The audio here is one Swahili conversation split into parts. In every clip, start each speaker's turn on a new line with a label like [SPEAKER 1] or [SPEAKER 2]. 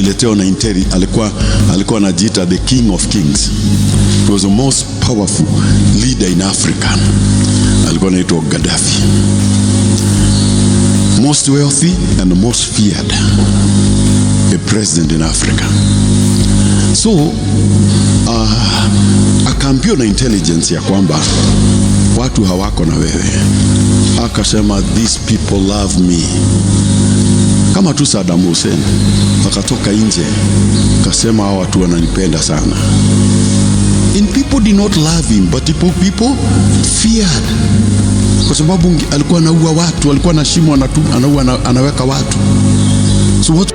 [SPEAKER 1] aliletewa na alikuwa anajiita the king of kings. He was the most powerful leader in Africa. Alikuwa anaitwa Gaddafi. Most wealthy and the most feared a president in Africa. So akaambiwa na intelligence ya kwamba watu hawako na wewe. Akasema these people love me. Kama tu Saddam Hussein akatoka nje akasema hao watu wananipenda sana. And people did not love him, but people feared. Kwa sababu alikuwa anaua watu, alikuwa na shimo anaweka watu. So what?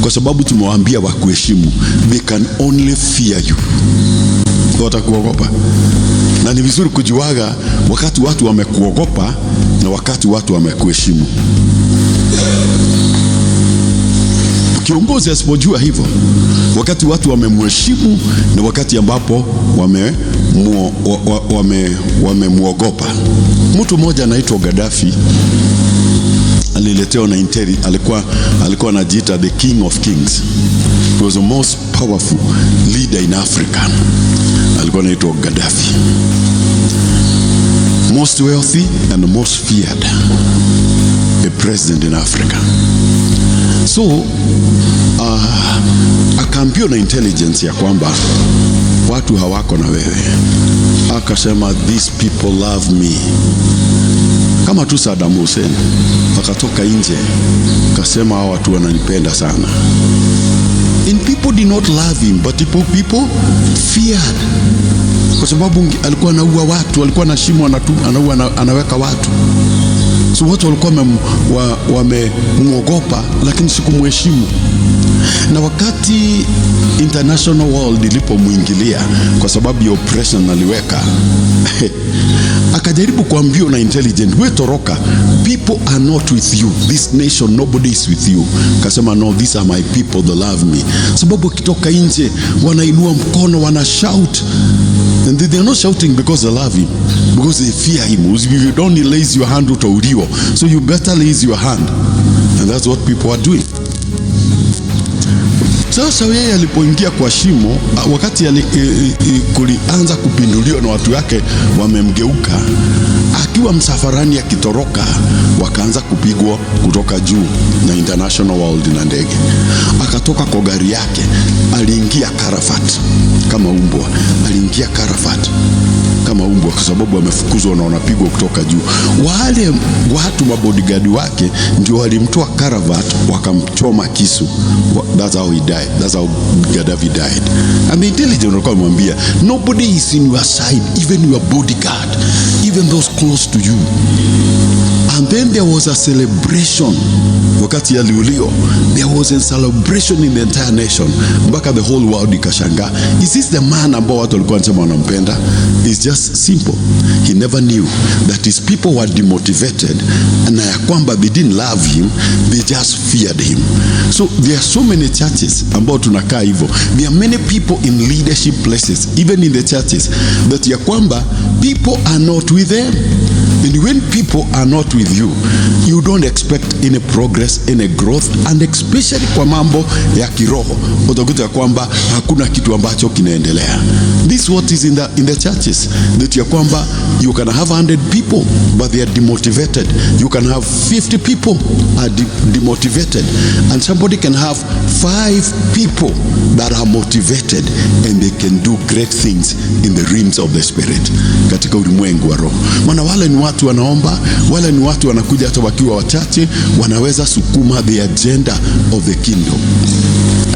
[SPEAKER 1] Kwa sababu tumewaambia wakuheshimu, they can only fear you. Watakuogopa. Na ni vizuri kujiwaga wakati watu wamekuogopa na wakati watu wamekuheshimu. Kiongozi asipojua hivyo, wakati watu wamemheshimu na wakati ambapo wamemuogopa. Mtu mmoja anaitwa Gaddafi aliletewa na alikuwa anajiita the king of kings. He was the most powerful leader in Africa. Alikuwa anaitwa Gaddafi. Most wealthy and the most feared a president in Africa. So akaambiwa na intelligence ya kwamba watu hawako na wewe. Akasema these people love me. Kama tu Saddam Hussein akatoka nje akasema hao watu wananipenda sana. And people did not love him, but people feared. Kwa sababu alikuwa anaua watu, alikuwa na shimo anaweka watu. So watu walikuwa wamemuogopa, lakini sikumheshimu. Na wakati international world ilipomwingilia kwa sababu ya oppression aliweka akajaribu kuambiwa na intelligent, we toroka, people are not with you, this nation nobody is with you. Kasema no, these are my people, they love me. Sababu kitoka nje wanainua mkono, wana shout, and they are not shouting because they love him, because they fear him. If you don't raise your hand utauliwa, so you better raise your hand. And that's what people are doing. Sasa yeye alipoingia kwa shimo, wakati kulianza kupinduliwa na watu wake wamemgeuka, akiwa msafarani akitoroka, wakaanza kupigwa kutoka juu na international world na ndege. Akatoka kwa gari yake, aliingia Karafat kama umbwa, aliingia Karafat kama umbwa kwa sababu amefukuzwa na wanapigwa kutoka juu. Wale watu mabodyguard wake ndio walimtoa Karafat wakamchoma kisu. That's how he died. That's how Gaddafi died. And the intelligence walikuwa wamwambia, nobody is in your side, even your bodyguard, even those close to you. And then there was a celebration. Wakati aliuliwa, there was a celebration in the entire nation. Mpaka the whole world ikashangaa. Is this the man ambao watu walikuwa wanasema wanampenda? It's just simple. He never knew that his people were demotivated, na ya kwamba they didn't love him, they just feared him. So there are so many churches ambao tunakaa hivyo. There are many people in leadership places, even in the churches, that ya kwamba people are not with them. And when people are not with you, you don't expect any progress, any growth, and especially kwa mambo ya kiroho, utakuta kwamba hakuna kitu ambacho kinaendelea. This what is in the churches, that ya kwamba you can have 100 people but they are demotivated. You can have 50 people are demotivated, and somebody can have 5 people that are motivated and they can do great things in the realms of the spirit, katika ulimwengu wa roho. Maana wale ni watu wanaomba, wale ni watu wanakuja hata wakiwa wachache, wanaweza sukuma the agenda of the kingdom.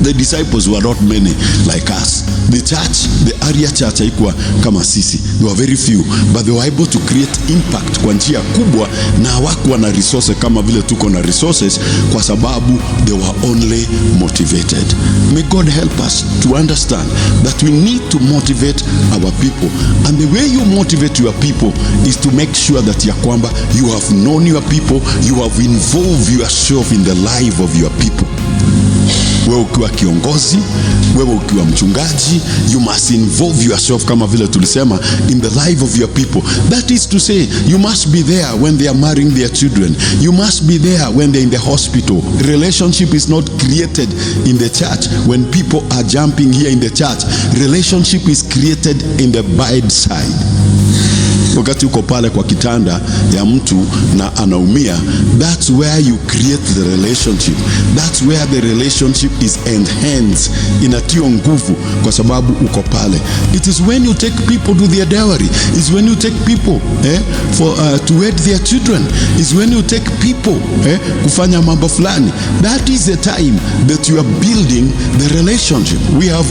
[SPEAKER 1] The disciples were not many like us. The church, the area church haikuwa kama sisi. They were very few, but they were able to create impact kwa njia kubwa, na hawakuwa na resources kama vile tuko na resources, kwa sababu they were only motivated. May God help us to understand that we need to motivate our people. And the way you motivate your people is to make sure that ya kwamba you have known your people, you have involved yourself in the life of your people. Wewe ukiwa kiongozi, wewe ukiwa mchungaji, you must involve yourself, kama vile tulisema, in the life of your people. That is to say, you must be there when they are marrying their children. You must be there when they're in the hospital. Relationship is not created in the church when people are jumping here in the church. Relationship is created in the bedside. Wakati uko pale kwa kitanda ya mtu na anaumia, that's where you create the relationship. That's where the relationship is enhanced, inatio nguvu kwa sababu uko pale. It is when you take people to their dowry. It's when you take people to wed their children. It's when you take people kufanya mambo fulani. That is the time that you are building the relationship. We have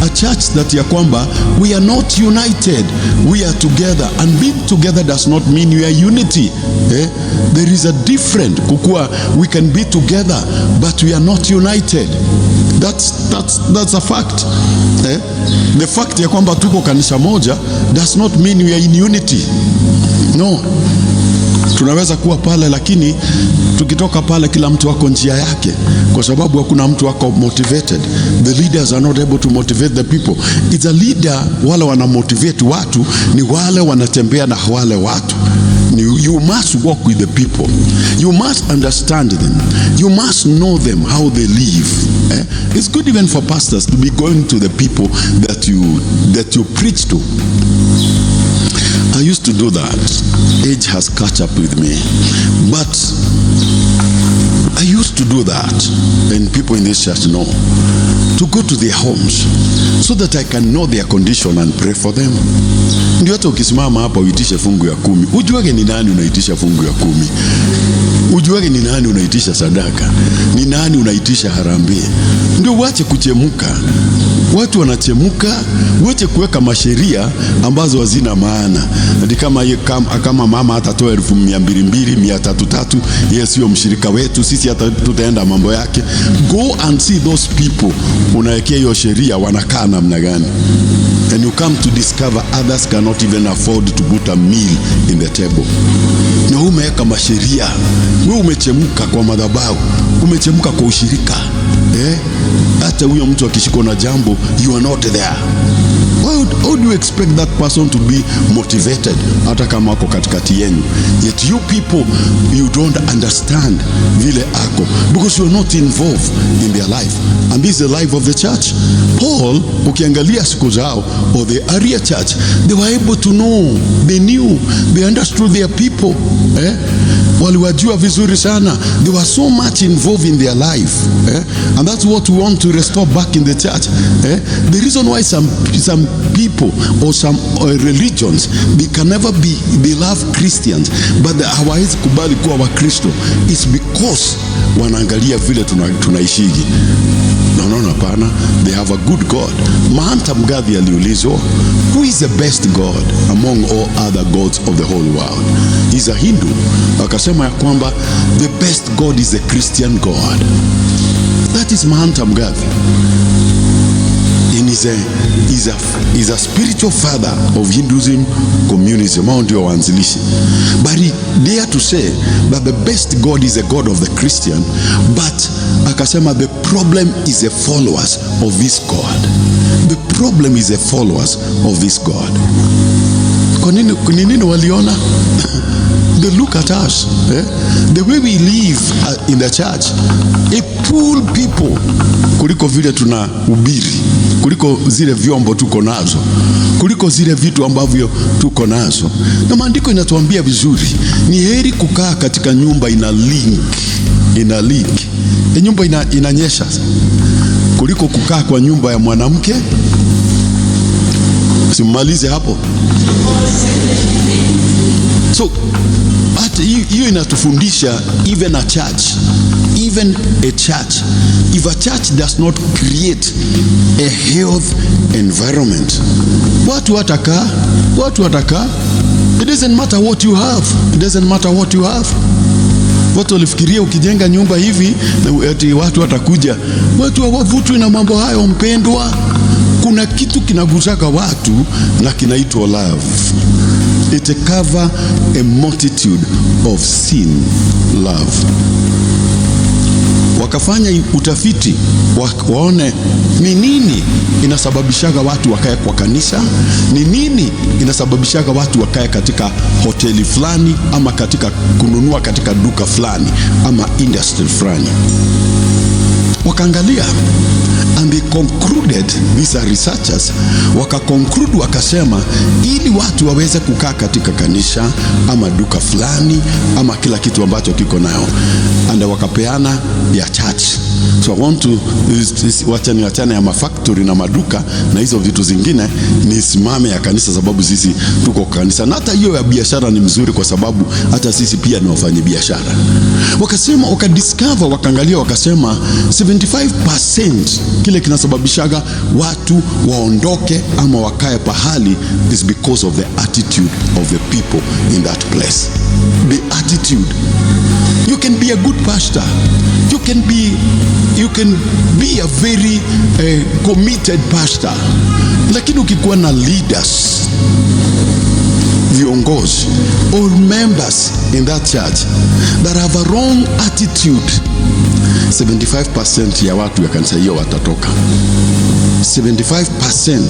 [SPEAKER 1] a church that ya kwamba we are not united. We are together, and being together does not mean we are unity. There is a difference. Kukua, we can be together but we are not united. That's a fact. The fact ya kwamba tuko kanisa moja does not mean we are in unity. No. Tunaweza kuwa pale, lakini tukitoka pale kila mtu wako njia yake, kwa sababu hakuna mtu wako motivated. The leaders are not able to motivate the people. It's a leader, wale wana motivate watu ni wale wanatembea na wale watu. You must walk with the people. You must understand them. You must know them, how they live. It's good even for pastors to be going to the people that you preach to. I used to do that. Age has caught up with me. But I used to do that, and people in this church know, to go to their homes so that I can know their condition and pray for them. Ndio hata ukisimama hapa uitishe fungu ya 10, ujuage ni nani unaitisha fungu ya 10. Ujuage ni nani unaitisha sadaka, ni nani unaitisha harambee. Ndio wache kuchemuka. Watu wanachemuka, wache kuweka masheria ambazo hazina maana. Hadi kama mama atatoa 200, 300, yeye sio mshirika wetu, sisi hata tutaenda mambo yake. Go and see those people. Unawekea hiyo sheria wanakaa namna gani? And you come to discover others cannot even afford to put a meal in the table. Na umeweka masheria. Wewe umechemuka kwa madhabahu, umechemuka kwa ushirika. Hata huyo mtu akishikwa na jambo, you are not there. How do you expect that person to be motivated hata kama ako katikati yenu? Yet you people, you don't understand vile ako, because you are not involved in their life. And this is the life of the church. Paul, ukiangalia siku zao, or the area church, they were able to know, they knew, they understood their people. Waliwajua vizuri sana. They were so much involved in their life. And that's what we want to restore back in the church. The reason why some people or some religions, they can never be love Christians, but hawawezi kubali kuwa wa Kristo, is because wanaangalia vile tunaishigi. No, hapana. They have a good God. Mahanta Mgadhi aliulizwa, who is the best God among all other gods of the whole world? He's a Hindu. Akasema ya kwamba the best God is the Christian God. That is Mahanta Mgadhi. And he's a spiritual father of Hinduism communism. Hao ndio waanzilishi. But he dare to say that the best God is the God of the Christian, but akasema the problem is the followers of this God. The problem is the followers of this God. Kwa nini waliona? They look at us, the way we live in the church, a poor people, kuliko vile tunahubiri, kuliko zile vyombo tuko nazo, kuliko zile vitu ambavyo tuko nazo. Na maandiko inatuambia vizuri, ni heri kukaa katika nyumba ina leak, nyumba inanyesha, kuliko kukaa kwa nyumba ya mwanamke. Simalize hapo. So hiyo inatufundisha even a church, if a church does not create a health environment, watu watakaa. It doesn't matter what you have. Watu walifikiria ukijenga nyumba hivi ati watu watakuja. Watu hawavutwi na mambo hayo, mpendwa. Kuna kitu kinagusaka watu na kinaitwa love. It cover a multitude of sin. Love. wakafanya utafiti waone ni nini inasababishaga watu wakae kwa kanisa, ni nini inasababishaga watu wakae katika hoteli fulani, ama katika kununua katika duka fulani, ama industry fulani. Wakaangalia, and they concluded, these are researchers, wakaconclude wakasema, ili watu waweze kukaa katika kanisa ama duka fulani ama kila kitu ambacho kiko nayo, and wakapeana ya church. So I want to wachana ya mafactory na maduka na hizo vitu zingine, ni simame ya kanisa, sababu sisi tuko kanisa. Na hata hiyo ya biashara ni mzuri, kwa sababu hata sisi pia ni wafanyi biashara. Wakasema, wakadiscover, wakaangalia, wakasema 75% kile kinasababishaga watu waondoke ama wakae pahali is because of the attitude of the people in that place. The attitude. You can be a good pastor. You can be a very committed pastor. Lakini ukikuwa na leaders, viongozi or members in that church that have a wrong attitude, 75% ya watu ya kanisa hiyo watatoka. 75%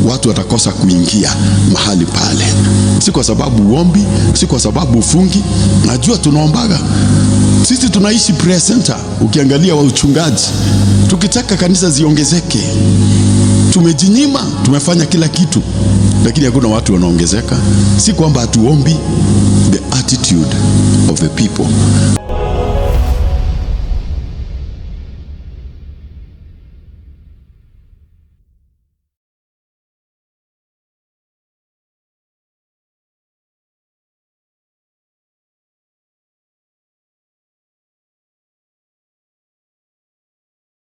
[SPEAKER 1] watu watakosa kuingia mahali pale. Si kwa sababu uombi, si kwa sababu ufungi. Najua tunaombaga. Sisi tunaishi prayer center. Ukiangalia wa uchungaji, tukitaka kanisa ziongezeke, tumejinyima, tumefanya kila kitu, lakini hakuna watu wanaongezeka. Si kwamba hatuombi, the attitude of the people.